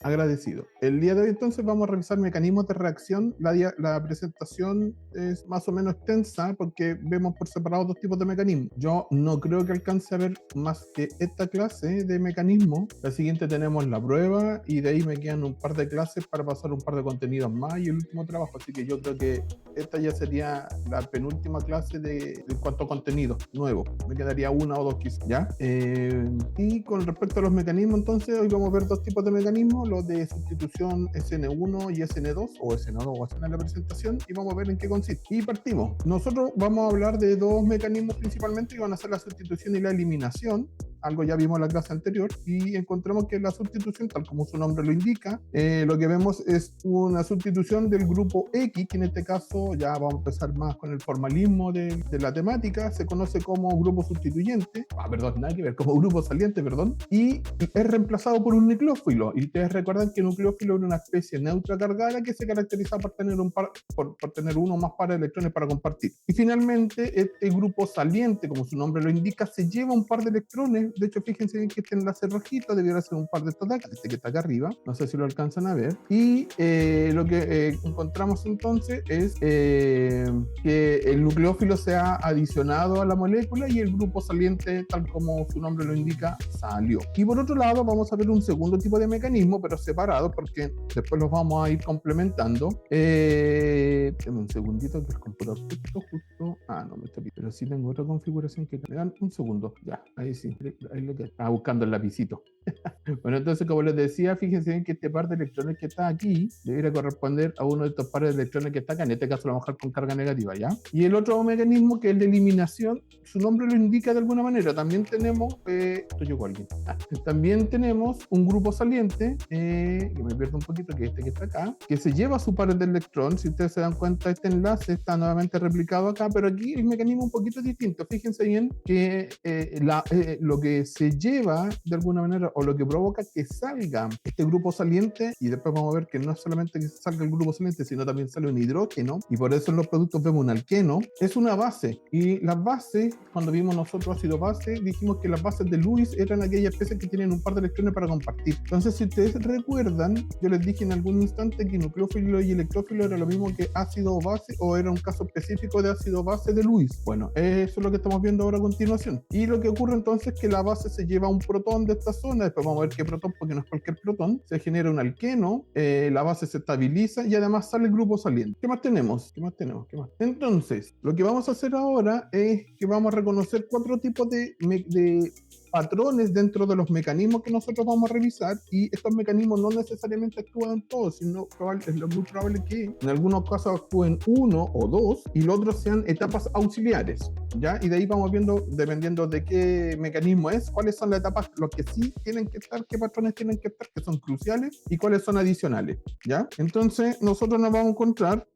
agradecido. El día de hoy entonces vamos a revisar mecanismos de reacción. La presentación es más o menos extensa porque vemos por separado dos tipos de mecanismos. Yo no creo que alcance a ver más que esta clase de mecanismos. La siguiente tenemos la prueba y de ahí me quedan un par de clases para pasar un par de contenidos más y el último trabajo. Así que yo creo que esta ya sería la penúltima clase en cuanto a contenido nuevo. Me quedaría una o dos quizás, ¿ya? Y con respecto a los mecanismos, entonces, hoy vamos a ver dos tipos de mecanismos, los de sustitución SN1 y SN2, o SN2 o SN en la presentación, y vamos a ver en qué consiste. Y partimos. Nosotros vamos a hablar de dos mecanismos principalmente, que van a ser la sustitución y la eliminación. Algo ya vimos en la clase anterior, y encontramos que la sustitución, tal como su nombre lo indica, lo que vemos es una sustitución del grupo X, que en este caso, ya vamos a empezar más con el formalismo de la temática, se conoce como grupo sustituyente, perdón, nada que ver, como grupo saliente, perdón, y es reemplazado por un nucleófilo. Y ustedes recuerdan que el nucleófilo era una especie neutra cargada que se caracteriza por tener por tener uno o más pares de electrones para compartir. Y finalmente, este grupo saliente, como su nombre lo indica, se lleva un par de electrones. De hecho, fíjense bien que este enlace rojito debiera ser un par de estos de acá, este que está acá arriba, no sé si lo alcanzan a ver. Y lo que encontramos entonces es que el nucleófilo se ha adicionado a la molécula y el grupo saliente, tal como su nombre lo indica, salió. Y por otro lado, vamos a ver un segundo tipo de mecanismo, pero separado, porque después los vamos a ir complementando. Dame un segundito que el computador justo. No me está pidiendo, pero sí tengo otra configuración que me dan un segundo. Ya, ahí sí. Ahí lo que estaba buscando el lapicito. Bueno, entonces, como les decía, fíjense bien que este par de electrones que está aquí debería corresponder a uno de estos pares de electrones que está acá, en este caso a lo mejor con carga negativa, ¿ya? Y el otro mecanismo, que es el de eliminación, su nombre lo indica de alguna manera. También tenemos, esto llegó alguien. También tenemos un grupo saliente, que me pierdo un poquito, que es este que está acá, que se lleva su par de electrón. Si ustedes se dan cuenta, este enlace está nuevamente replicado acá, pero aquí el mecanismo es un poquito distinto. Fíjense bien que lo que se lleva de alguna manera, o lo que provoca que salga este grupo saliente, y después vamos a ver que no es solamente que salga el grupo saliente, sino también sale un hidrógeno, y por eso en los productos vemos un alqueno, es una base. Y las bases, cuando vimos nosotros ácido base, dijimos que las bases de Lewis eran aquellas especies que tienen un par de electrones para compartir. Entonces, si ustedes recuerdan, yo les dije en algún instante que nucleófilo y electrófilo era lo mismo que ácido base, o era un caso específico de ácido base de Lewis. Bueno, eso es lo que estamos viendo ahora a continuación. Y lo que ocurre entonces es que la base se lleva un protón de esta zona, después vamos a ver qué protón, porque no es cualquier protón, se genera un alqueno, la base se estabiliza y además sale el grupo saliente. ¿Qué más tenemos? Entonces, lo que vamos a hacer ahora es que vamos a reconocer cuatro tipos de patrones dentro de los mecanismos que nosotros vamos a revisar, y estos mecanismos no necesariamente actúan todos, sino es muy probable que en algunos casos actúen uno o dos y los otros sean etapas auxiliares, ¿ya? Y de ahí vamos viendo, dependiendo de qué mecanismo es, cuáles son las etapas, los que sí tienen que estar, qué patrones tienen que estar, que son cruciales, y cuáles son adicionales, ¿ya? Entonces, nosotros nos vamos a encontrar,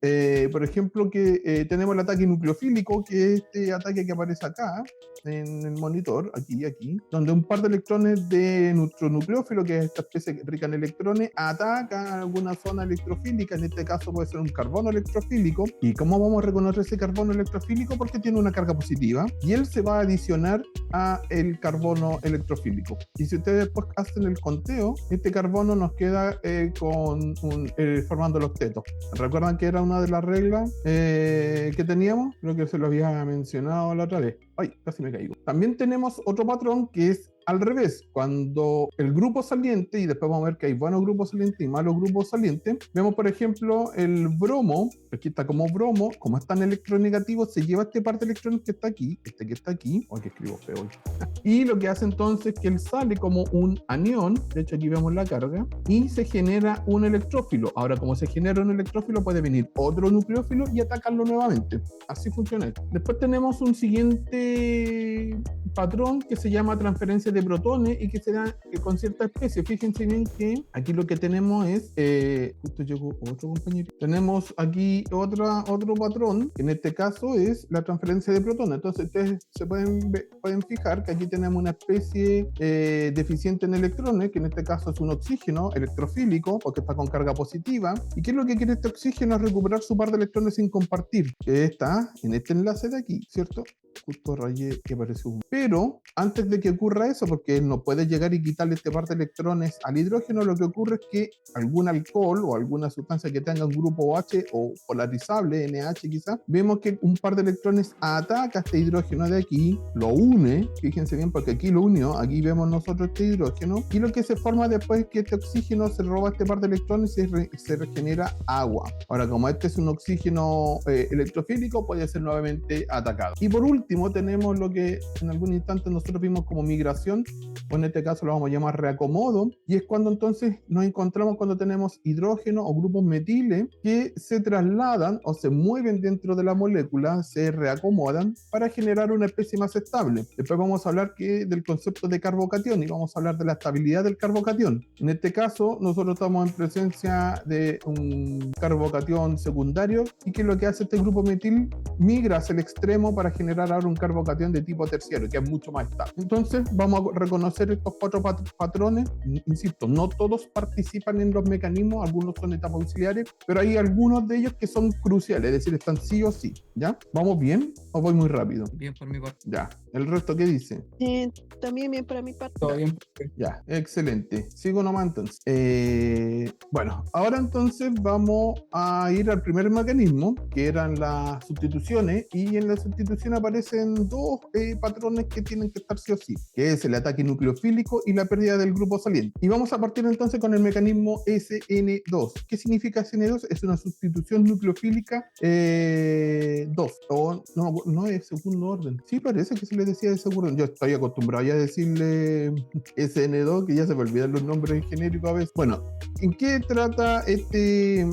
por ejemplo, que tenemos el ataque nucleofílico, que es este ataque que aparece acá, en el monitor, aquí, donde un par de electrones de nuestro nucleófilo, que es esta especie rica en electrones, ataca alguna zona electrofílica. En este caso puede ser un carbono electrofílico. ¿Y cómo vamos a reconocer ese carbono electrofílico? Porque tiene una carga positiva y él se va a adicionar a el carbono electrofílico. Y si ustedes después hacen el conteo, este carbono nos queda formando el octeto. ¿Recuerdan que era una de las reglas que teníamos? Creo que se lo había mencionado la otra vez. Ay, casi me caigo. También tenemos otro patrón que es al revés. Cuando el grupo saliente, y después vamos a ver que hay buenos grupos salientes y malos grupos salientes, vemos por ejemplo el bromo, aquí está como bromo, como es tan electronegativo, se lleva este par de electrones que está aquí, este que está aquí, que escribo feo, y lo que hace entonces es que él sale como un anión, de hecho aquí vemos la carga, y se genera un electrófilo. Ahora, como se genera un electrófilo, puede venir otro nucleófilo y atacarlo nuevamente. Así funciona esto. Después tenemos un siguiente patrón que se llama transferencia de protones y que se da con cierta especie. Fíjense bien que aquí lo que tenemos es, justo llegó otro compañero, tenemos aquí otro patrón, que en este caso es la transferencia de protones. Entonces ustedes se pueden fijar que aquí tenemos una especie deficiente en electrones, que en este caso es un oxígeno electrofílico, porque está con carga positiva. ¿Y qué es lo que quiere este oxígeno? Es recuperar su par de electrones sin compartir, que está en este enlace de aquí, ¿cierto? justo rayé que apareció uno. Pero antes de que ocurra eso, porque él no puede llegar y quitarle este par de electrones al hidrógeno, lo que ocurre es que algún alcohol o alguna sustancia que tenga un grupo OH o polarizable, NH quizás, vemos que un par de electrones ataca este hidrógeno de aquí, lo une, fíjense bien porque aquí lo unió, aquí vemos nosotros este hidrógeno, y lo que se forma después es que este oxígeno se roba este par de electrones y se regenera agua. Ahora, como este es un oxígeno electrofílico, puede ser nuevamente atacado. Y por último tenemos lo que en algún instante nosotros vimos como migración, o en este caso lo vamos a llamar reacomodo, y es cuando entonces nos encontramos cuando tenemos hidrógeno o grupos metiles que se trasladan o se mueven dentro de la molécula, se reacomodan para generar una especie más estable. Después vamos a hablar del concepto de carbocatión y vamos a hablar de la estabilidad del carbocatión. En este caso nosotros estamos en presencia de un carbocatión secundario y que lo que hace este grupo metil migra hacia el extremo para generar ahora un carbocatión de tipo terciario que es mucho más estable. Entonces vamos a reconocer estos 4 patrones. Insisto, no todos participan en los mecanismos, algunos son etapas auxiliares, pero hay algunos de ellos que son cruciales, es decir, están sí o sí. ¿Ya? ¿Vamos bien o voy muy rápido? Bien por mi parte. Ya. ¿El resto qué dice? También bien para mi parte. Todo bien. Ya, excelente. Sigo nomás entonces. Bueno, ahora entonces vamos a ir al primer mecanismo, que eran las sustituciones, y en la sustitución aparecen dos patrones que tienen que estar sí o sí, que es el ataque nucleofílico y la pérdida del grupo saliente. Y vamos a partir entonces con el mecanismo SN2. ¿Qué significa SN2? Es una sustitución nucleofílica 2, o no es segundo orden. Sí, parece que se le decía de segundo orden. Yo estoy acostumbrado ya a decirle SN2, que ya se me olvidan los nombres genéricos a veces. Bueno, ¿en qué trata este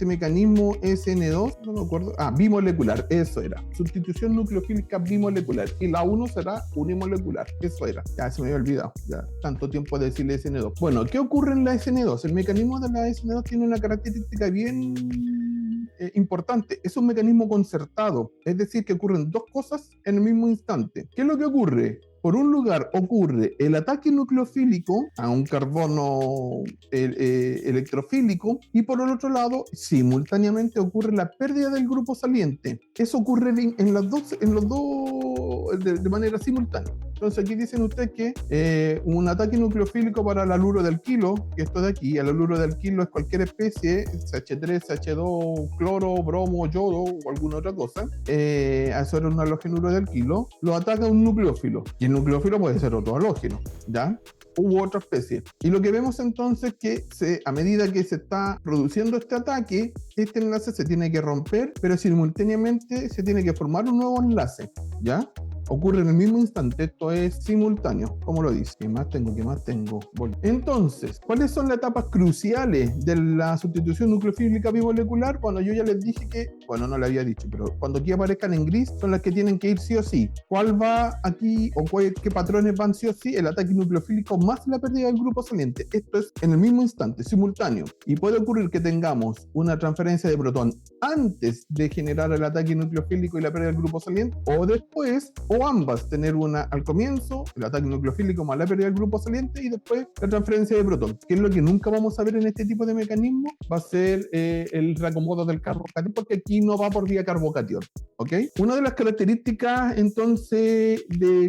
mecanismo SN2? No me acuerdo. Bimolecular, eso era. Sustitución nucleofílica bimolecular. Y la 1 será unimolecular. Eso era. Ya se me había olvidado. Ya tanto tiempo de decirle SN2. Bueno, ¿qué ocurre en la SN2? El mecanismo de la SN2 tiene una característica bien importante. Es un mecanismo concertado. Es decir, que ocurren dos cosas en el mismo instante. ¿Qué es lo que ocurre? Por un lugar ocurre el ataque nucleofílico a un carbono electrofílico y por el otro lado simultáneamente ocurre la pérdida del grupo saliente. Eso ocurre en los dos de manera simultánea. Entonces aquí dicen ustedes que un ataque nucleofílico para el haluro de alquilo, que esto de aquí, el haluro de alquilo es cualquier especie, CH3, CH2, cloro, bromo, yodo o alguna otra cosa, eso era un halogenuro de alquilo, lo ataca un nucleófilo. Y el nucleófilo puede ser otro halógeno, ¿ya? U otra especie. Y lo que vemos entonces es que a medida que se está produciendo este ataque, este enlace se tiene que romper, pero simultáneamente se tiene que formar un nuevo enlace, ¿ya? Ocurre en el mismo instante, esto es simultáneo, como lo dice. ¿Qué más tengo? Bueno. Entonces, ¿cuáles son las etapas cruciales de la sustitución nucleofílica bimolecular? Bueno, yo ya les dije no le había dicho, pero cuando aquí aparezcan en gris son las que tienen que ir sí o sí. ¿Cuál va aquí o qué patrones van sí o sí? El ataque nucleofílico más la pérdida del grupo saliente. Esto es en el mismo instante, simultáneo. Y puede ocurrir que tengamos una transferencia de protón antes de generar el ataque nucleofílico y la pérdida del grupo saliente, o después, o ambas, tener una al comienzo, el ataque nucleofílico más la pérdida del grupo saliente, y después la transferencia de protón. ¿Qué es lo que nunca vamos a ver en este tipo de mecanismo? Va a ser el reacomodo del carbocatión, porque aquí no va por vía carbocatión. ¿Ok? Una de las características entonces de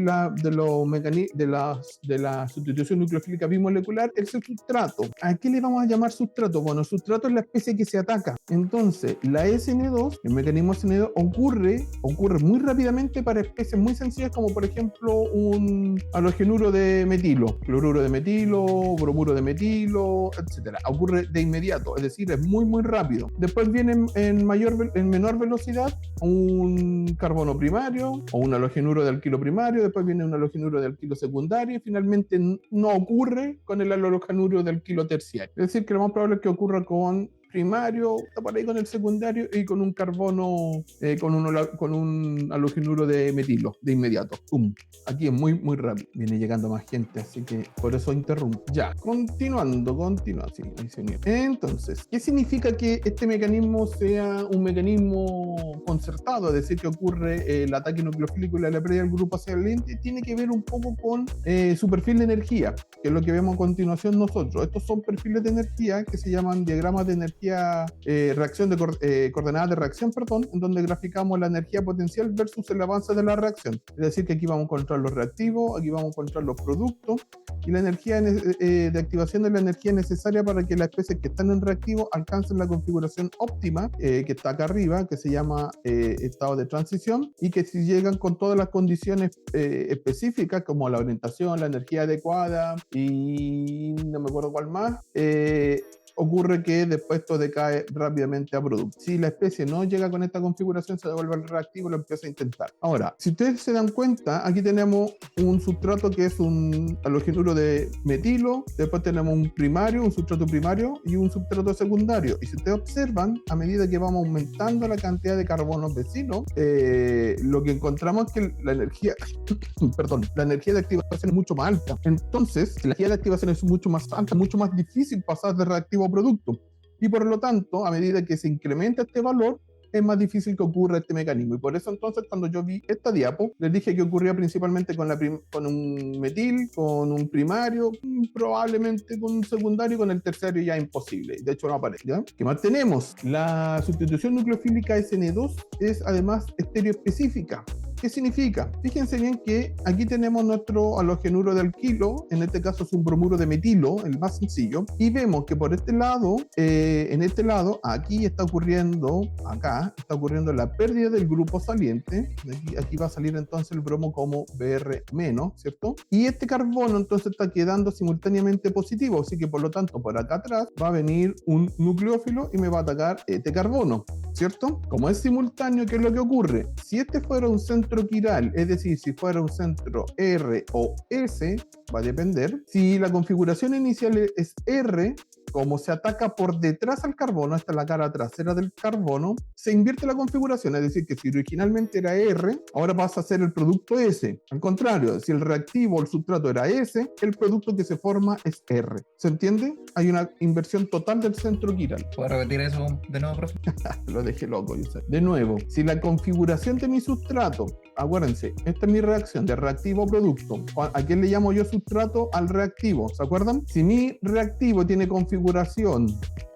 la sustitución nucleofílica bimolecular es el sustrato. ¿A qué le vamos a llamar sustrato? Bueno, sustrato es la especie que se ataca. Entonces, la SN2, el mecanismo SN2 ocurre muy rápidamente para especies muy sencillas como por ejemplo un halogenuro de metilo, cloruro de metilo, bromuro de metilo, etc. Ocurre de inmediato, es decir, es muy muy rápido. Después viene en menor velocidad un carbono primario o un halogenuro de alquilo primario, después viene un halogenuro de alquilo secundario y finalmente no ocurre con el halogenuro de alquilo terciario. Es decir, que lo más probable es que ocurra con primario, está por ahí con el secundario y con un carbono, con un halogenuro de metilo de inmediato. Aquí es muy muy rápido. Viene llegando más gente, así que por eso interrumpo. Ya, continuando. Sí, ahí se unió. Entonces, ¿qué significa que este mecanismo sea un mecanismo concertado? Es decir, que ocurre el ataque nucleofílico y la pérdida del grupo saliente. Tiene que ver un poco con su perfil de energía, que es lo que vemos a continuación nosotros. Estos son perfiles de energía que se llaman diagramas de energía energía, coordenadas de reacción, perdón, en donde graficamos la energía potencial versus el avance de la reacción. Es decir, que aquí vamos a encontrar los reactivos, aquí vamos a encontrar los productos, y la energía de activación es la energía necesaria para que las especies que están en reactivo alcancen la configuración óptima, que está acá arriba, que se llama estado de transición, y que si llegan con todas las condiciones específicas, como la orientación, la energía adecuada, y no me acuerdo cuál más, ocurre que después esto decae rápidamente a producto. Si la especie no llega con esta configuración, se devuelve al reactivo y lo empieza a intentar. Ahora, si ustedes se dan cuenta, aquí tenemos un sustrato que es un halogenuro de metilo, después tenemos un primario, un sustrato primario y un sustrato secundario. Y si ustedes observan, a medida que vamos aumentando la cantidad de carbonos vecinos, lo que encontramos es que la energía, la energía de activación es mucho más alta. Entonces, si la energía de activación es mucho más alta, mucho más difícil pasar de reactivo a producto. Y por lo tanto, a medida que se incrementa este valor, es más difícil que ocurra este mecanismo. Y por eso entonces, cuando yo vi esta diapo, les dije que ocurría principalmente con un metil, con un primario, probablemente con un secundario, y con el terciario ya imposible. De hecho, no aparece. ¿Ya? ¿Qué más tenemos? La sustitución nucleofílica SN2 es además estereoespecífica. ¿Qué significa? Fíjense bien que aquí tenemos nuestro halogenuro de alquilo, en este caso es un bromuro de metilo, el más sencillo, y vemos que por este lado, en este lado, aquí está ocurriendo la pérdida del grupo saliente. Aquí va a salir entonces el bromo como Br-, ¿cierto? Y este carbono entonces está quedando simultáneamente positivo, así que por lo tanto por acá atrás va a venir un nucleófilo y me va a atacar este carbono, ¿cierto? Como es simultáneo, ¿qué es lo que ocurre? Si este fuera un centro quiral, es decir, si fuera un centro R o S, va a depender. Si la configuración inicial es R, como se ataca por detrás al carbono, esta es la cara trasera del carbono, se invierte la configuración, es decir, que si originalmente era R, ahora pasa a ser el producto S. Al contrario, si el reactivo o el sustrato era S, el producto que se forma es R. ¿Se entiende? Hay una inversión total del centro quiral. ¿Puedo repetir eso de nuevo, profe? Lo dejé loco, yo sé. De nuevo, si la configuración de mi sustrato, acuérdense, esta es mi reacción de reactivo a producto. ¿A quién le llamo yo sustrato? Al reactivo, ¿se acuerdan? Si mi reactivo tiene configuración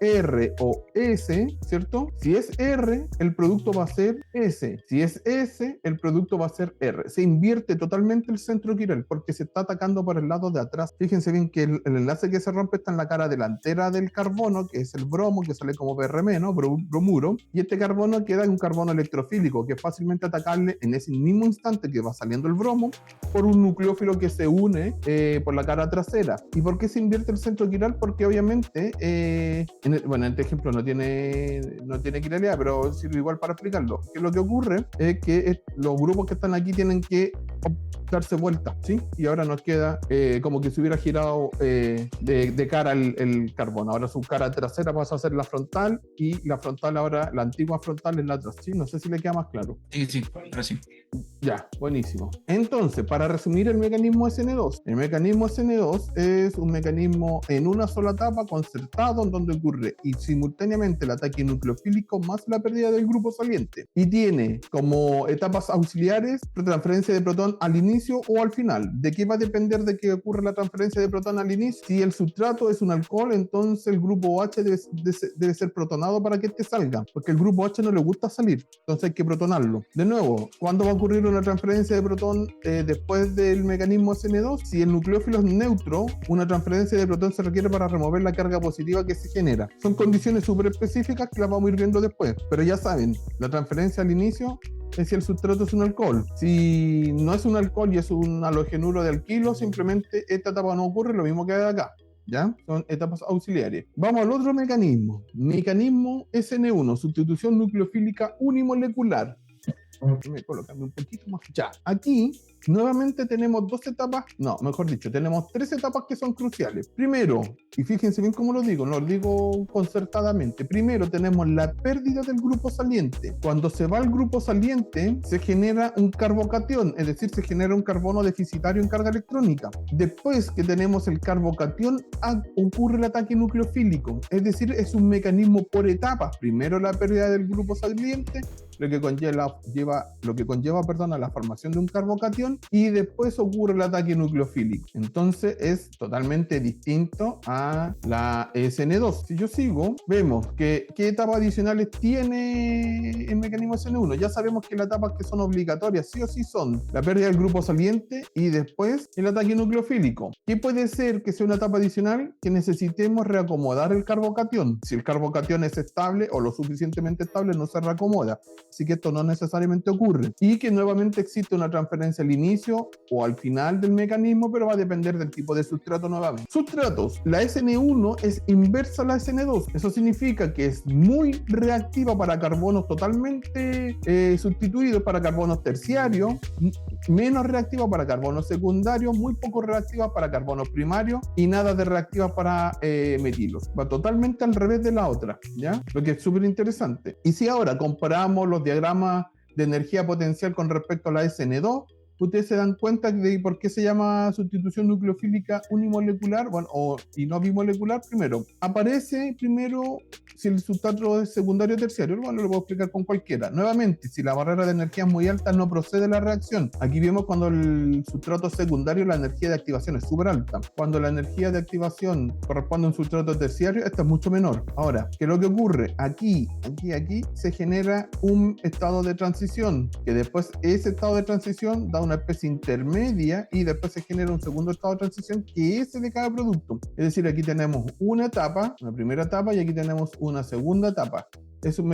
R o S, ¿cierto? Si es R, el producto va a ser S. Si es S, el producto va a ser R. Se invierte totalmente el centro quiral porque se está atacando por el lado de atrás. Fíjense bien que el enlace que se rompe está en la cara delantera del carbono, que es el bromo, que sale como Br-, bromuro, y este carbono queda en un carbono electrofílico, que es fácilmente atacable en ese mismo instante que va saliendo el bromo por un nucleófilo que se une por la cara trasera. ¿Y por qué se invierte el centro quiral? Porque obviamente en este ejemplo no tiene quiralidad, pero sirve igual para explicarlo. Que lo que ocurre es que los grupos que están aquí tienen que darse vuelta, ¿sí? Y ahora nos queda como que se hubiera girado de cara el carbono. Ahora su cara trasera pasa a ser la frontal, y la frontal ahora, la antigua frontal es la atrás, ¿sí? No sé si le queda más claro. Sí, ahora sí. Ya, buenísimo. Entonces, para resumir el mecanismo SN2, el mecanismo SN2 es un mecanismo en una sola etapa concertado, en donde ocurre y simultáneamente el ataque nucleofílico más la pérdida del grupo saliente, y tiene como etapas auxiliares transferencia de protón al inicio o al final. ¿De qué va a depender de que ocurra la transferencia de protón al inicio? Si el sustrato es un alcohol, entonces el grupo OH debe ser protonado para que este salga, porque el grupo OH no le gusta salir, entonces hay que protonarlo. De nuevo, ¿cuándo va a ocurrir una transferencia de protón después del mecanismo SN2? Si el nucleófilo es neutro, una transferencia de protón se requiere para remover la carga positiva que se genera. Son condiciones súper específicas que las vamos a ir viendo después, pero ya saben, la transferencia al inicio es si el sustrato es un alcohol. Si no es un alcohol y es un halogenuro de alquilo, simplemente esta etapa no ocurre, lo mismo que hay acá. ¿Ya? Son etapas auxiliares. Vamos al otro mecanismo. Mecanismo SN1, sustitución nucleofílica unimolecular. Me colocan un poquito más. Ya, aquí nuevamente tenemos tenemos tres etapas que son cruciales. Primero, y fíjense bien cómo lo digo concertadamente. Primero tenemos la pérdida del grupo saliente. Cuando se va el grupo saliente, se genera un carbocatión, es decir, se genera un carbono deficitario en carga electrónica. Después que tenemos el carbocatión, ocurre el ataque nucleofílico, es decir, es un mecanismo por etapas. Primero la pérdida del grupo saliente, lo que conlleva la formación de un carbocatión, carbocation y después ocurre el ataque nucleofílico. Entonces es totalmente distinto a la SN2. Si yo sigo, vemos que qué etapas adicionales tiene el mecanismo SN1. Ya sabemos que las etapas que son obligatorias sí o sí son la pérdida del grupo saliente y después el ataque nucleofílico. ¿Qué puede ser que sea una etapa adicional? Que necesitemos reacomodar el carbocatión. Si el carbocatión es estable o lo suficientemente estable, no se reacomoda. Así que esto no necesariamente ocurre. Y que nuevamente existe una transferencia al inicio o al final del mecanismo, pero va a depender del tipo de sustrato nuevamente. Sustratos. La SN1 es inversa a la SN2. Eso significa que es muy reactiva para carbonos totalmente sustituidos, para carbonos terciarios, menos reactiva para carbonos secundarios, muy poco reactiva para carbonos primarios y nada de reactiva para metilos. Va totalmente al revés de la otra, ¿ya? Lo que es súper interesante. Y si ahora comparamos los diagramas de energía potencial con respecto a la SN2, ustedes se dan cuenta de por qué se llama sustitución nucleofílica unimolecular, bueno, y no bimolecular. Primero, aparece primero si el sustrato es secundario o terciario. Bueno, lo puedo explicar con cualquiera. Nuevamente, si la barrera de energía es muy alta, no procede la reacción. Aquí vemos cuando el sustrato es secundario, la energía de activación es súper alta. Cuando la energía de activación corresponde a un sustrato terciario, esta es mucho menor. Ahora, ¿qué es lo que ocurre? Aquí se genera un estado de transición, que después ese estado de transición da una especie intermedia y después se genera un segundo estado de transición que es el de cada producto. Es decir, aquí tenemos una etapa, una primera etapa, y aquí tenemos una segunda etapa. Es un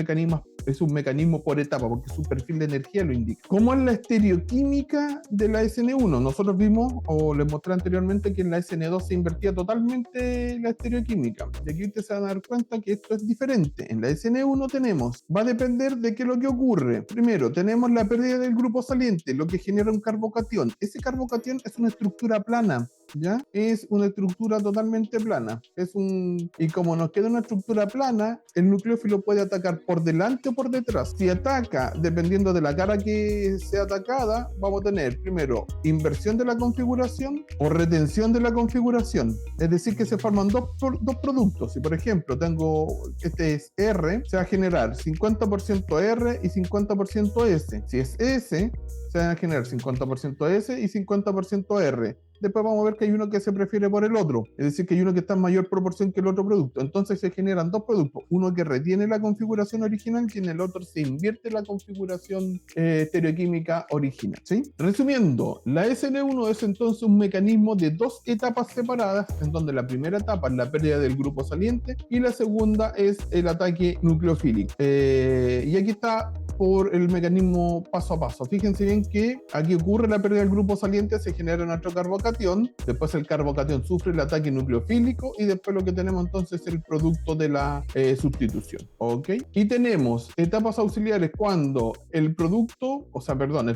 mecanismo por etapa, porque su perfil de energía lo indica. ¿Cómo es la estereoquímica de la SN1? Nosotros vimos, o les mostré anteriormente, que en la SN2 se invertía totalmente la estereoquímica. Y aquí ustedes se van a dar cuenta que esto es diferente. En la SN1 va a depender de qué es lo que ocurre. Primero, tenemos la pérdida del grupo saliente, lo que genera un carbocatión. Ese carbocatión es una estructura plana, ¿ya? Es una estructura totalmente plana. Y como nos queda una estructura plana, el nucleófilo puede atacar por delante o por detrás. Si ataca, dependiendo de la cara que sea atacada, vamos a tener primero inversión de la configuración o retención de la configuración. Es decir, que se forman dos productos. Si por ejemplo este es R, se va a generar 50% R y 50% S. Si es S, se van a generar 50% S y 50% R. Después vamos a ver que hay uno que se prefiere por el otro, es decir, que hay uno que está en mayor proporción que el otro producto. Entonces se generan dos productos, uno que retiene la configuración original y en el otro se invierte la configuración estereoquímica original, ¿sí? Resumiendo, la SN1 es entonces un mecanismo de dos etapas separadas, en donde la primera etapa es la pérdida del grupo saliente y la segunda es el ataque nucleofílico. Y aquí está por el mecanismo paso a paso. Fíjense bien que aquí ocurre la pérdida del grupo saliente, se genera nuestro carbocatión, después el carbocatión sufre el ataque nucleofílico y después lo que tenemos entonces es el producto de la sustitución, ¿ok? Y tenemos etapas auxiliares cuando el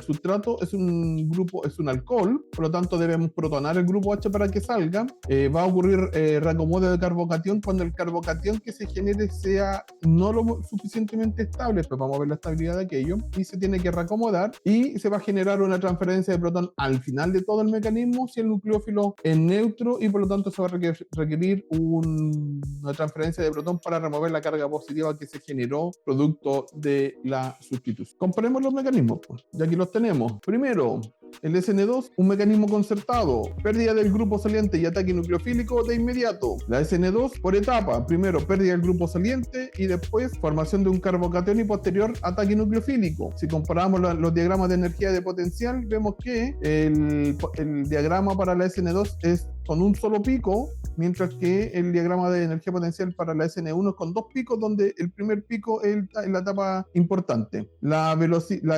sustrato es un alcohol, por lo tanto debemos protonar el grupo H para que salga. Va a ocurrir reacomodo de carbocatión cuando el carbocatión que se genere sea no lo suficientemente estable, pues vamos a ver la estabilidad de aquello, y se tiene que reacomodar y se va a generar una transferencia de protón al final de todo el mecanismo si el nucleófilo es neutro, y por lo tanto se va a requerir una transferencia de protón para remover la carga positiva que se generó producto de la sustitución. Comparemos los mecanismos, pues. Y aquí los tenemos. Primero, el SN2, un mecanismo concertado, pérdida del grupo saliente y ataque nucleofílico de inmediato. La SN2 por etapa, primero pérdida del grupo saliente y después formación de un carbocatión y posterior ataque nucleofílico. Si comparamos los diagramas de energía de potencial, vemos que el diagrama para la SN2 es con un solo pico, mientras que el diagrama de energía potencial para la SN1 es con dos picos, donde el primer pico es la etapa importante. La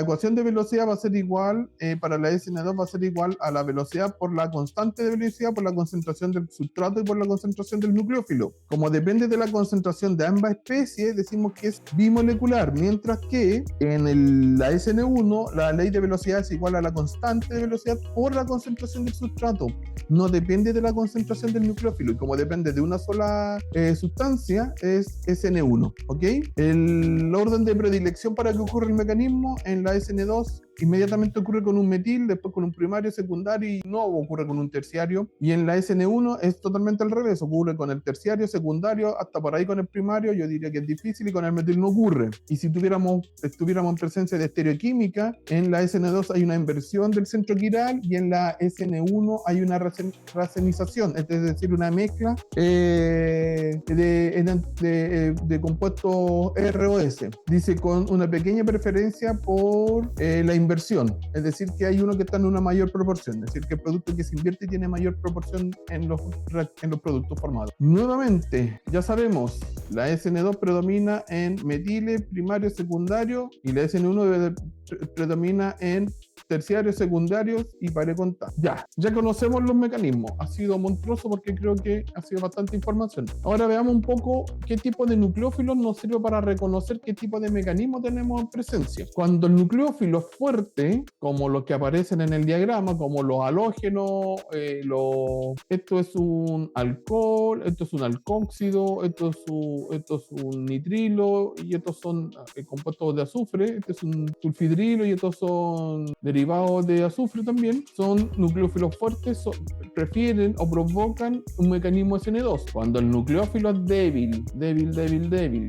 ecuación de velocidad va a ser igual, para la SN2 va a ser igual a la velocidad por la constante de velocidad, por la concentración del sustrato y por la concentración del nucleófilo. Como depende de la concentración de ambas especies, decimos que es bimolecular, mientras que en la SN1 la ley de velocidad es igual a la constante de velocidad por la concentración del sustrato. No depende de la concentración del nucleófilo, y como depende de una sola sustancia, es SN1, ¿ok? El orden de predilección para que ocurra el mecanismo en la SN2 inmediatamente ocurre con un metil, después con un primario, secundario y no ocurre con un terciario. Y en la SN1 es totalmente al revés, ocurre con el terciario, secundario, hasta por ahí con el primario. Yo diría que es difícil y con el metil no ocurre. Y si estuviéramos en presencia de estereoquímica, en la SN2 hay una inversión del centro quiral y en la SN1 hay una racemización, es decir, una mezcla de compuestos ROS. Dice con una pequeña preferencia por la inversión, es decir, que hay uno que está en una mayor proporción, es decir, que el producto que se invierte tiene mayor proporción en los productos formados. Nuevamente, ya sabemos, la SN2 predomina en metiles, primario, secundario, y la SN1 predomina en terciarios, secundarios y para contar. Ya conocemos los mecanismos. Ha sido monstruoso porque creo que ha sido bastante información. Ahora veamos un poco qué tipo de nucleófilos nos sirve para reconocer qué tipo de mecanismo tenemos en presencia. Cuando el nucleófilo es fuerte, como los que aparecen en el diagrama, como los halógenos, esto es un alcohol, esto es un alcóxido, esto es un nitrilo y estos son compuestos de azufre, este es un sulfidrilo y estos son derivados de azufre también, son nucleófilos fuertes, prefieren o provocan un mecanismo SN2. Cuando el nucleófilo es débil,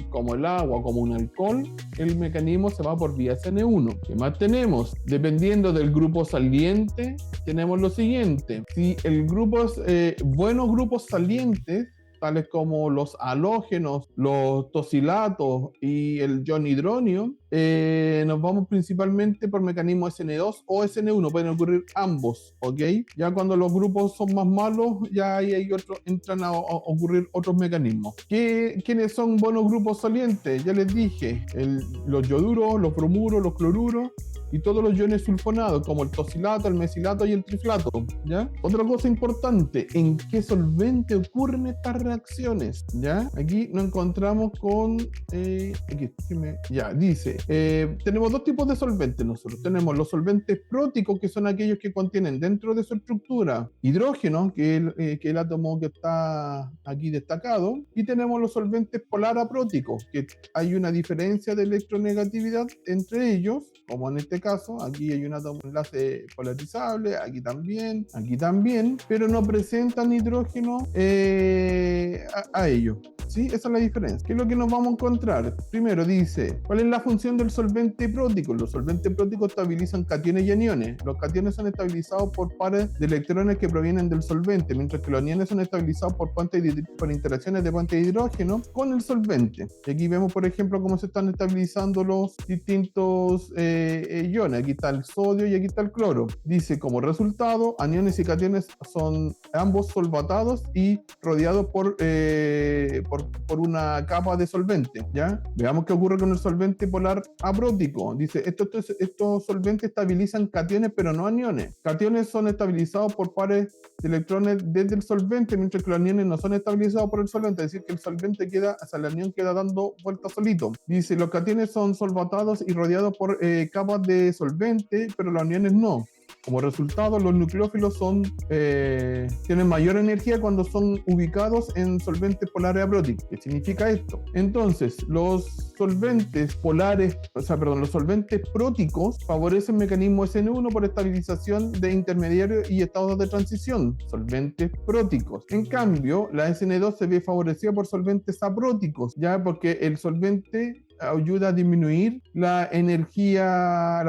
como el agua, como un alcohol, el mecanismo se va por vía SN1. ¿Qué más tenemos? Dependiendo del grupo saliente, tenemos lo siguiente. Si el grupo es buenos grupos salientes, tales como los halógenos, los tosilatos y el ion hidronio, nos vamos principalmente por mecanismo SN2 o SN1, pueden ocurrir ambos, ¿ok? Ya cuando los grupos son más malos, ya ahí entran a ocurrir otros mecanismos. ¿Quiénes son buenos grupos salientes? Ya les dije, los ioduros, los bromuros, los cloruros, y todos los iones sulfonados, como el tosilato, el mesilato y el triflato, ¿ya? Otra cosa importante, ¿en qué solvente ocurren estas reacciones? ¿Ya? Aquí nos encontramos con... dice, tenemos dos tipos de solventes nosotros. Tenemos los solventes próticos, que son aquellos que contienen dentro de su estructura hidrógeno, que es el átomo que está aquí destacado, y tenemos los solventes polar apróticos, que hay una diferencia de electronegatividad entre ellos, como en este caso, aquí hay un átomo enlace polarizable, aquí también, pero no presentan hidrógeno a ellos. ¿Sí? Esa es la diferencia. ¿Qué es lo que nos vamos a encontrar? Primero dice, ¿cuál es la función del solvente prótico? Los solventes próticos estabilizan cationes y aniones. Los cationes son estabilizados por pares de electrones que provienen del solvente, mientras que los aniones son estabilizados por interacciones de puentes de hidrógeno con el solvente. Y aquí vemos, por ejemplo, cómo se están estabilizando los distintos iones. Aquí está el sodio y aquí está el cloro. Dice, como resultado, aniones y cationes son ambos solvatados y rodeados por una capa de solvente, ¿ya? Veamos qué ocurre con el solvente polar aprótico. Dice, estos solventes estabilizan cationes, pero no aniones. Cationes son estabilizados por pares de electrones desde el solvente, mientras que los aniones no son estabilizados por el solvente, es decir, que el solvente el anión queda dando vueltas solito. Dice, los cationes son solvatados y rodeados por capas de solvente, pero los aniones no. Como resultado, los nucleófilos tienen mayor energía cuando son ubicados en solventes polares apróticos. ¿Qué significa esto? Entonces, los solventes próticos favorecen mecanismos SN1 por estabilización de intermediarios y estados de transición, solventes próticos. En cambio, la SN2 se ve favorecida por solventes apróticos, ya porque el solvente ayuda a disminuir la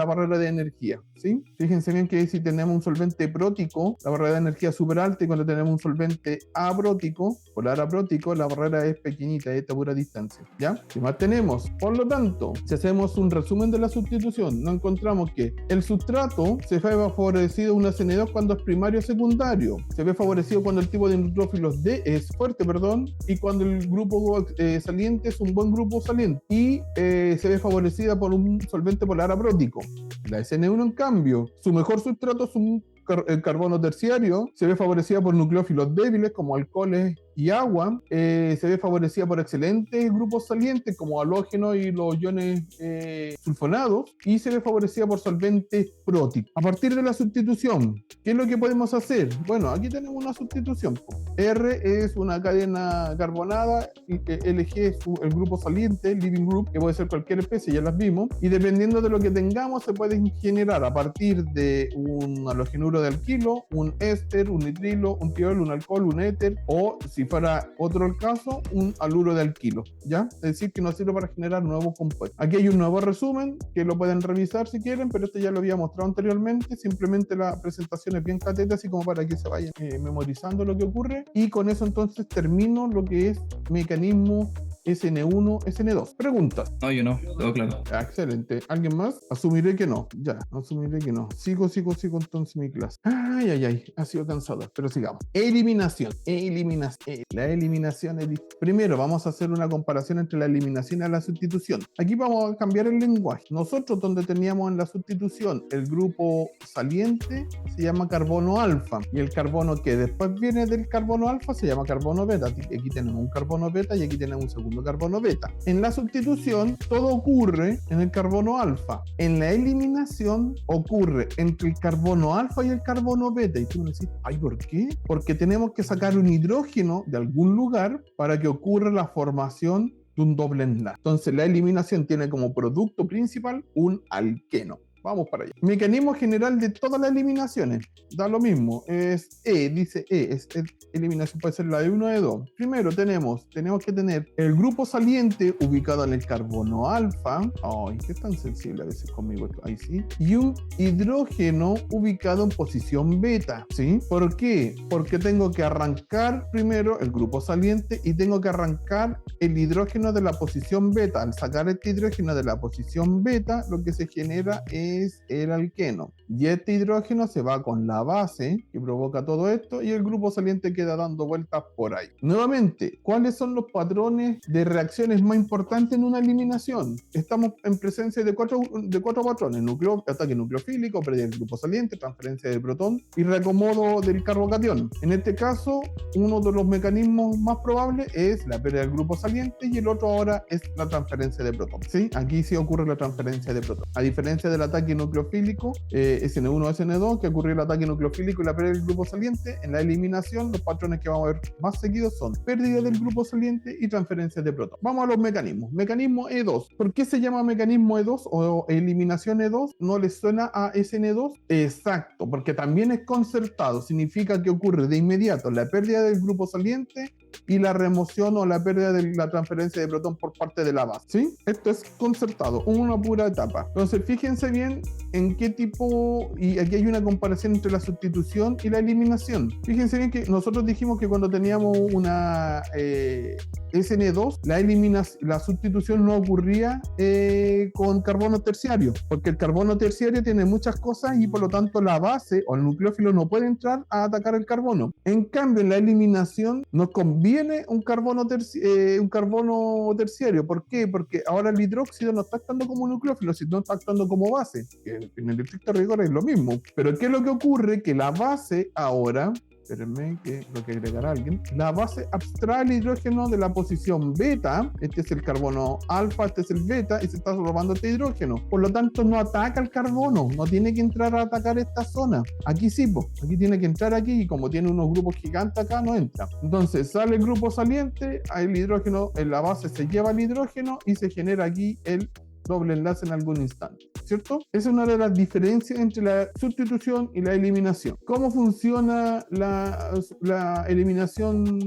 barrera de energía, ¿sí? Fíjense bien que si tenemos un solvente prótico, la barrera de energía es súper alta, y cuando tenemos un solvente aprótico, polar aprótico, la barrera es pequeñita, es a pura distancia, ¿ya? ¿Qué más tenemos? Por lo tanto, si hacemos un resumen de la sustitución, nos encontramos que el sustrato se ve favorecido una SN2 cuando es primario o secundario, se ve favorecido cuando el tipo de neutrófilos D es fuerte, y cuando el grupo saliente es un buen grupo saliente, y se ve favorecida por un solvente polar aprótico. La SN1, en cambio, su mejor sustrato es el carbono terciario, se ve favorecida por nucleófilos débiles como alcoholes y agua, se ve favorecida por excelentes grupos salientes como halógenos y los iones sulfonados, y se ve favorecida por solventes próticos. A partir de la sustitución, ¿qué es lo que podemos hacer? Bueno, aquí tenemos una sustitución. R es una cadena carbonada, LG es el grupo saliente, living group, que puede ser cualquier especie, ya las vimos, y dependiendo de lo que tengamos se pueden generar a partir de un halogenuro de alquilo, un éster, un nitrilo, un tiol, un alcohol, un éter, o si fuera otro el caso, un haluro de alquilo, ¿ya? Es decir, que nos sirve para generar nuevos compuestos. Aquí hay un nuevo resumen que lo pueden revisar si quieren, pero este ya lo había mostrado anteriormente. Simplemente la presentación es bien cateta, así como para que se vayan memorizando lo que ocurre, y con eso entonces termino lo que es mecanismo SN1, SN2. Preguntas. No, yo no, todo claro. Excelente. ¿Alguien más? Asumiré que no. Ya, asumiré que no. Sigo entonces mi clase. Ay. Ha sido cansado, pero sigamos. Eliminación. La eliminación es... Primero, vamos a hacer una comparación entre la eliminación y la sustitución. Aquí vamos a cambiar el lenguaje. Nosotros, donde teníamos en la sustitución el grupo saliente, se llama carbono alfa. Y el carbono que después viene del carbono alfa se llama carbono beta. Aquí tenemos un carbono beta y aquí tenemos un segundo carbono beta. En la sustitución todo ocurre en el carbono alfa. En la eliminación ocurre entre el carbono alfa y el carbono beta. Y tú me decís, ay, ¿por qué? Porque tenemos que sacar un hidrógeno de algún lugar para que ocurra la formación de un doble enlace. Entonces la eliminación tiene como producto principal un alqueno. Vamos para allá. Mecanismo general de todas las eliminaciones. Da lo mismo. Es dice es eliminación, puede ser la de 1 o de 2. Primero tenemos que tener el grupo saliente ubicado en el carbono alfa. Ay, qué tan sensible a veces conmigo esto. Ahí sí. Y un hidrógeno ubicado en posición beta. ¿Sí? ¿Por qué? Porque tengo que arrancar primero el grupo saliente y tengo que arrancar el hidrógeno de la posición beta. Al sacar este hidrógeno de la posición beta, lo que se genera es el alqueno. Y este hidrógeno se va con la base que provoca todo esto y el grupo saliente queda dando vueltas por ahí. Nuevamente, ¿cuáles son los patrones de reacciones más importantes en una eliminación? Estamos en presencia de cuatro patrones: ataque nucleofílico, pérdida del grupo saliente, transferencia de protón y reacomodo del carbocatión. En este caso, uno de los mecanismos más probables es la pérdida del grupo saliente y el otro ahora es la transferencia de protón. ¿Sí? Aquí sí ocurre la transferencia de protón. A diferencia del ataque nucleofílico, SN1 o SN2, que ocurrió el ataque nucleofílico y la pérdida del grupo saliente, en la eliminación los patrones que vamos a ver más seguidos son pérdida del grupo saliente y transferencia de protón. Vamos a los mecanismos. Mecanismo E2. ¿Por qué se llama mecanismo E2 o eliminación E2? ¿No les suena a SN2? Exacto, porque también es concertado. Significa que ocurre de inmediato la pérdida del grupo saliente y la remoción o la pérdida de la transferencia de protón por parte de la base. ¿Sí? Esto es concertado, una pura etapa. Entonces, fíjense bien en qué tipo, y aquí hay una comparación entre la sustitución y la eliminación. Fíjense bien que nosotros dijimos que cuando teníamos una SN2, la sustitución no ocurría con carbono terciario, porque el carbono terciario tiene muchas cosas y por lo tanto la base o el nucleófilo no puede entrar a atacar el carbono. En cambio, en la eliminación nos conviene un carbono terciario. ¿Por qué? Porque ahora el hidróxido no está actuando como nucleófilo, sino está actuando como base, que en el estricto rigor es lo mismo. Pero ¿qué es lo que ocurre? Que la base ahora... Espérenme, que lo que agregará alguien. La base abstrae el hidrógeno de la posición beta. Este es el carbono alfa, este es el beta, y se está robando este hidrógeno. Por lo tanto, no ataca el carbono, no tiene que entrar a atacar esta zona. Aquí sí, aquí tiene que entrar aquí, y como tiene unos grupos gigantes acá, no entra. Entonces, sale el grupo saliente, el hidrógeno, en la base se lleva el hidrógeno y se genera aquí el doble enlace en algún instante, ¿cierto? Esa es una de las diferencias entre la sustitución y la eliminación. ¿Cómo funciona la eliminación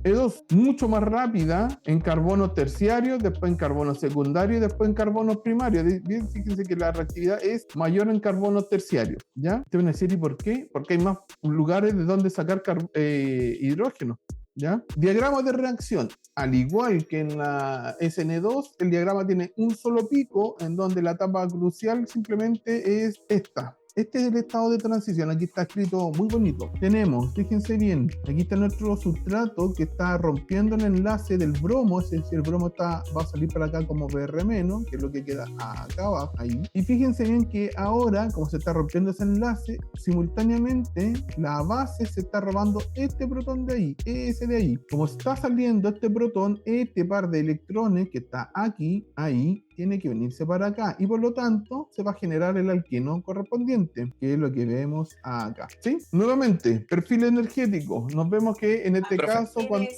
E2? Mucho más rápida en carbono terciario, después en carbono secundario y después en carbono primario. Bien, fíjense que la reactividad es mayor en carbono terciario, ¿ya? Te van a decir, ¿y por qué? Porque hay más lugares de donde sacar hidrógeno. ¿Ya? Diagrama de reacción. Al igual que en la SN2, el diagrama tiene un solo pico en donde la etapa crucial simplemente es esta. este es el estado de transición. Aquí está escrito muy bonito. Tenemos, fíjense bien, aquí está nuestro sustrato que está rompiendo el enlace del bromo, es decir, el bromo va a salir para acá como Br-, que es lo que queda acá abajo, ahí. Y fíjense bien que ahora, como se está rompiendo ese enlace, simultáneamente la base se está robando este protón de ahí, ese de ahí. Como está saliendo este protón, este par de electrones que está aquí, ahí, tiene que venirse para acá y por lo tanto se va a generar el alqueno correspondiente, que es lo que vemos acá. ¿Sí? Nuevamente, perfil energético. Nos vemos que en este caso, cuando...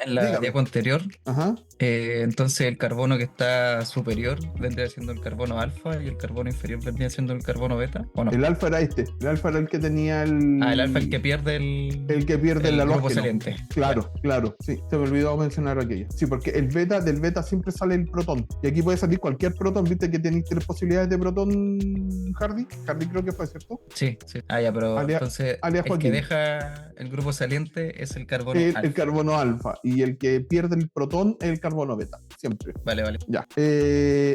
En la Dígame. diapo anterior, Ajá. entonces el carbono que está superior vendría siendo el carbono alfa y el carbono inferior vendría siendo el carbono beta, ¿o no? El alfa era este. El alfa era el que tenía el... El alfa el que pierde el que pierde el grupo halógeno. saliente. Claro, claro. Sí, se me olvidó mencionar aquello. Sí, porque del beta siempre sale el protón. Y aquí puede salir cualquier protón. ¿Viste que tenéis 3 posibilidades de protón, Hardy? Hardy creo que fue, ¿cierto? Sí, sí. Ah, ya, pero entonces alias el Joaquín. que deja el grupo saliente es el carbono El alfa. carbono alfa. Y el que pierde el protón es el carbono beta. Siempre. Vale. Ya.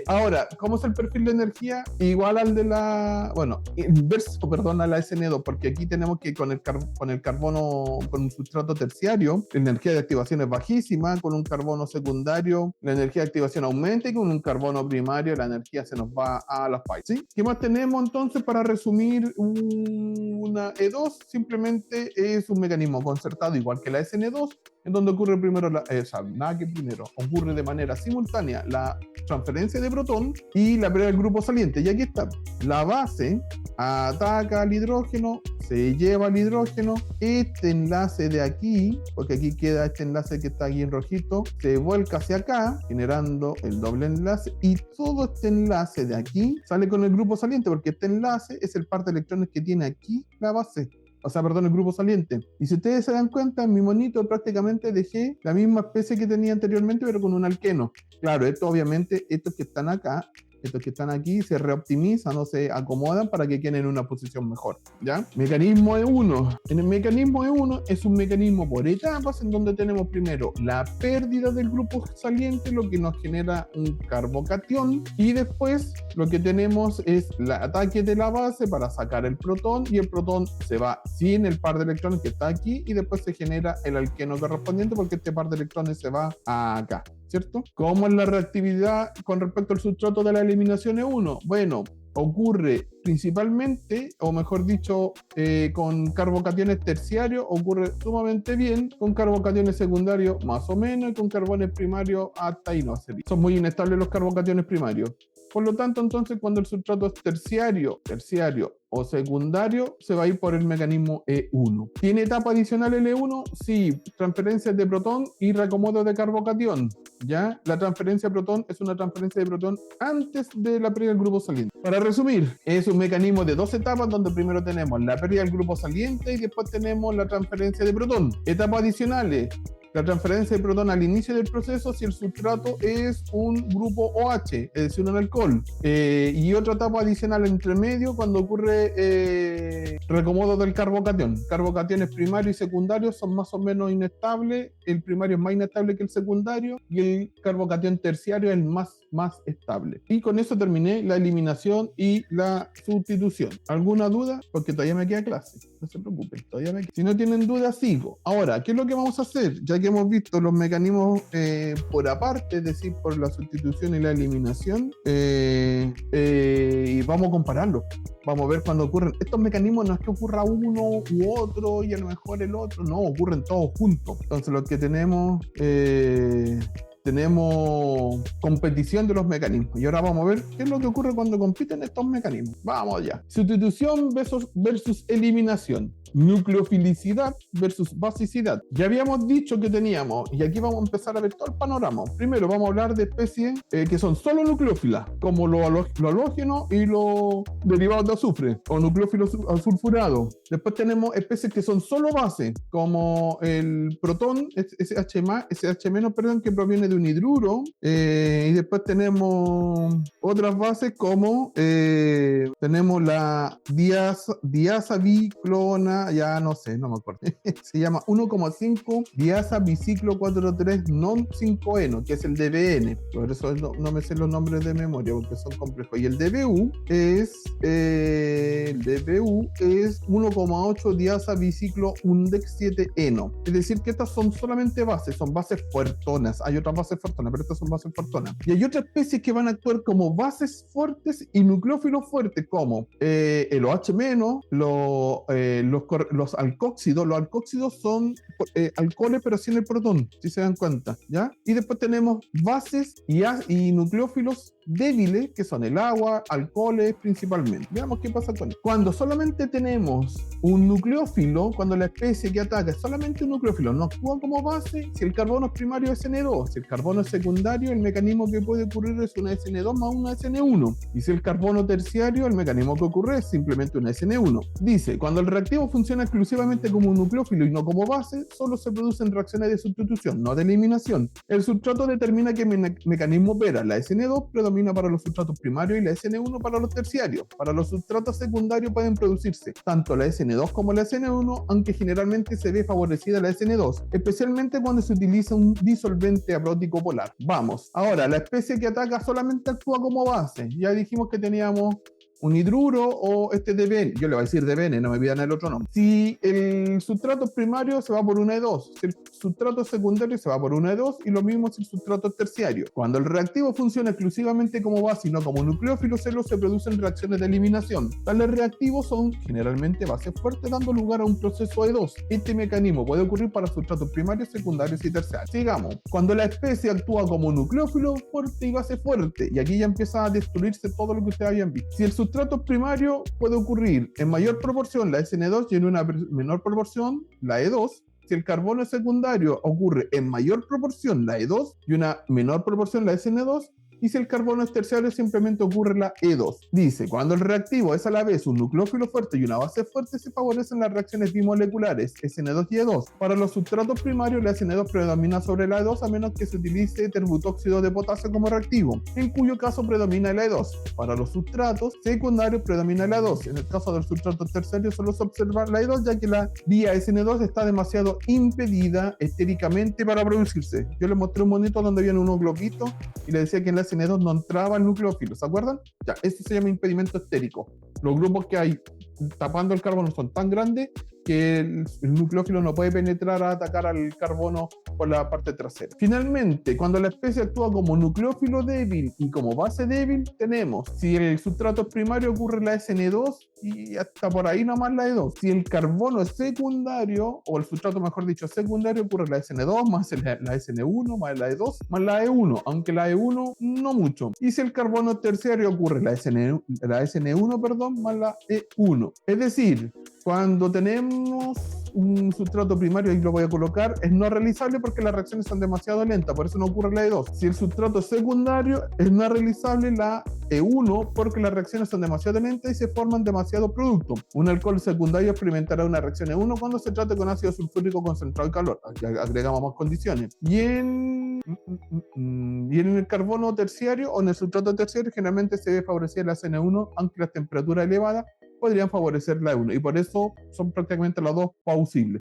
Ahora, ¿cómo es el perfil de energía? Igual al de la... Bueno, inverso, perdón, a la SN2, porque aquí tenemos que con el carbono, con un sustrato terciario, la energía de activación es bajísima, con un carbono secundario, la energía de activación aumenta y con un carbono primario la energía se nos va a las pi. ¿Sí? ¿Qué más tenemos entonces para resumir una E2? Simplemente es un mecanismo concertado igual que la SN2, en donde ocurre primero, nada que primero, ocurre de manera simultánea la transferencia de protón y la pérdida del grupo saliente. Y aquí está, la base ataca al hidrógeno, se lleva al hidrógeno, este enlace de aquí, porque aquí queda este enlace que está aquí en rojito, se vuelca hacia acá, generando el doble enlace, y todo este enlace de aquí sale con el grupo saliente, porque este enlace es el par de electrones que tiene aquí la base. O sea, perdón, el grupo saliente. Y si ustedes se dan cuenta, en mi monito prácticamente dejé la misma especie que tenía anteriormente, pero con un alqueno. Claro, esto obviamente, estos que están acá, estos que están aquí, se reoptimizan o se acomodan para que queden en una posición mejor, ¿ya? Mecanismo E1. En el mecanismo E1 es un mecanismo por etapas, en donde tenemos primero la pérdida del grupo saliente, lo que nos genera un carbocatión, y después lo que tenemos es el ataque de la base para sacar el protón, y el protón se va sin el par de electrones que está aquí, y después se genera el alqueno correspondiente, porque este par de electrones se va acá, ¿cierto? ¿Cómo es la reactividad con respecto al sustrato de la eliminación E1? Bueno, ocurre principalmente, o mejor dicho, con carbocationes terciarios ocurre sumamente bien, con carbocationes secundarios más o menos, y con carbones primarios hasta ahí no sería. Son muy inestables los carbocationes primarios. Por lo tanto, entonces, cuando el sustrato es terciario o secundario, se va a ir por el mecanismo E1. ¿Tiene etapa adicional el E1? Sí, transferencias de protón y reacomodo de carbocatión. ¿Ya? La transferencia de protón es una transferencia de protón antes de la pérdida del grupo saliente. Para resumir, es un mecanismo de 2 etapas, donde primero tenemos la pérdida del grupo saliente y después tenemos la transferencia de protón. Etapas adicionales: la transferencia de protón al inicio del proceso si el sustrato es un grupo OH, es decir, un alcohol. Y otra etapa adicional entre medio cuando ocurre reacomodo del carbocatión. Carbocationes primarios y secundarios son más o menos inestables. El primario es más inestable que el secundario y el carbocatión terciario es el más estable. Y con eso terminé la eliminación y la sustitución. ¿Alguna duda? Porque todavía me queda clase. No se preocupen, todavía me queda. Si no tienen duda, sigo. Ahora, ¿qué es lo que vamos a hacer? Ya que hemos visto los mecanismos por aparte, es decir, por la sustitución y la eliminación, y vamos a compararlos. Vamos a ver cuando ocurren. Estos mecanismos no es que ocurra uno u otro y a lo mejor el otro, no, ocurren todos juntos. Entonces, lo que tenemos competición de los mecanismos. Y ahora vamos a ver qué es lo que ocurre cuando compiten estos mecanismos. Vamos allá. Sustitución versus eliminación. Nucleofilicidad versus basicidad. Ya habíamos dicho que teníamos, y aquí vamos a empezar a ver todo el panorama. Primero vamos a hablar de especies que son solo nucleófilas, como los halógenos y los derivados de azufre, o nucleófilos sulfurados. Después tenemos especies que son solo base, como el protón, SH-, perdón, que proviene de un hidruro. Y después tenemos otras bases como tenemos la diasa biclona ya no sé, no me acuerdo. Se llama 1,5 diasa biciclo 4,3 non 5-eno, que es el DBN. Por eso no me sé los nombres de memoria porque son complejos. Y el DBU es 1,8 diasa biciclo undex 7-eno. Es decir, que estas son solamente bases, son bases fuertonas. Hay otras bases fuertonas, pero estas son bases fuertonas. Y hay otras especies que van a actuar como bases fuertes y nucleófilos fuertes, como el OH-, los alcóxidos. Los alcóxidos son alcoholes, pero sin el protón, si se dan cuenta, ¿ya? Y después tenemos bases y nucleófilos débiles, que son el agua, alcoholes principalmente. Veamos qué pasa con esto. Cuando solamente tenemos un nucleófilo, cuando la especie que ataca es solamente un nucleófilo, no actúa como base. Si el carbono es primario, es SN2. Si el carbono es secundario, el mecanismo que puede ocurrir es una SN2 más una SN1. Y si el carbono terciario, el mecanismo que ocurre es simplemente una SN1. Dice, cuando el reactivo funciona exclusivamente como un nucleófilo y no como base, solo se producen reacciones de sustitución, no de eliminación. El sustrato determina qué mecanismo opera. La SN2 predomina para los sustratos primarios y la SN1 para los terciarios. Para los sustratos secundarios pueden producirse tanto la SN2 como la SN1, aunque generalmente se ve favorecida la SN2, especialmente cuando se utiliza un disolvente abrótico polar. Vamos, ahora la especie que ataca solamente actúa como base. Ya dijimos que teníamos un hidruro o este DBN, yo le voy a decir DBN, no me pidan el otro nombre. Si el sustrato primario se va por una E2, si el sustrato secundario se va por una E2 y lo mismo si el sustrato es terciario. Cuando el reactivo funciona exclusivamente como base y no como nucleófilo, solo se producen reacciones de eliminación. Tales reactivos son generalmente bases fuertes dando lugar a un proceso E2. Este mecanismo puede ocurrir para sustratos primarios, secundarios y terciarios. Sigamos. Cuando la especie actúa como nucleófilo fuerte y base fuerte, y aquí ya empieza a destruirse todo lo que ustedes habían visto. Si el sustrato primario puede ocurrir en mayor proporción la SN2 y en una menor proporción la E2. Si el carbono secundario ocurre en mayor proporción la E2 y una menor proporción la SN2. Y si el carbono es terciario, simplemente ocurre la E2. Dice, cuando el reactivo es a la vez un nucleófilo fuerte y una base fuerte, se favorecen las reacciones bimoleculares SN2 y E2. Para los sustratos primarios, la SN2 predomina sobre la E2 a menos que se utilice terbutóxido de potasio como reactivo, en cuyo caso predomina la E2. Para los sustratos secundarios predomina la E2. En el caso del sustrato terciario solo se observa la E2, ya que la vía SN2 está demasiado impedida estéricamente para producirse. Yo les mostré un monito donde había unos globitos y le decía que en la SN2 no entraba el nucleófilo, ¿se acuerdan? Ya, esto se llama impedimento estérico. Los grupos que hay tapando el carbono son tan grandes que el nucleófilo no puede penetrar a atacar al carbono por la parte trasera. Finalmente, cuando la especie actúa como nucleófilo débil y como base débil, tenemos, si el sustrato es primario, ocurre la SN2 y hasta por ahí nomás la E2. Si el carbono es secundario, o el sustrato mejor dicho secundario, ocurre la SN2 más la SN1 más la E2 más la E1, aunque la E1 no mucho. Y si el carbono es terciario, ocurre la SN1 perdón, más la E1. Es decir, cuando tenemos un sustrato primario, ahí lo voy a colocar, es no realizable porque las reacciones son demasiado lentas, por eso no ocurre la E2. Si el sustrato secundario, es no realizable la E1 porque las reacciones son demasiado lentas y se forman demasiado productos. Un alcohol secundario experimentará una reacción E1 cuando se trate con ácido sulfúrico concentrado y calor. Aquí agregamos más condiciones. Y en el carbono terciario o en el sustrato terciario generalmente se ve favorecer la CN1, aunque las temperaturas elevadas podrían favorecer la E1, y por eso son prácticamente las dos plausibles.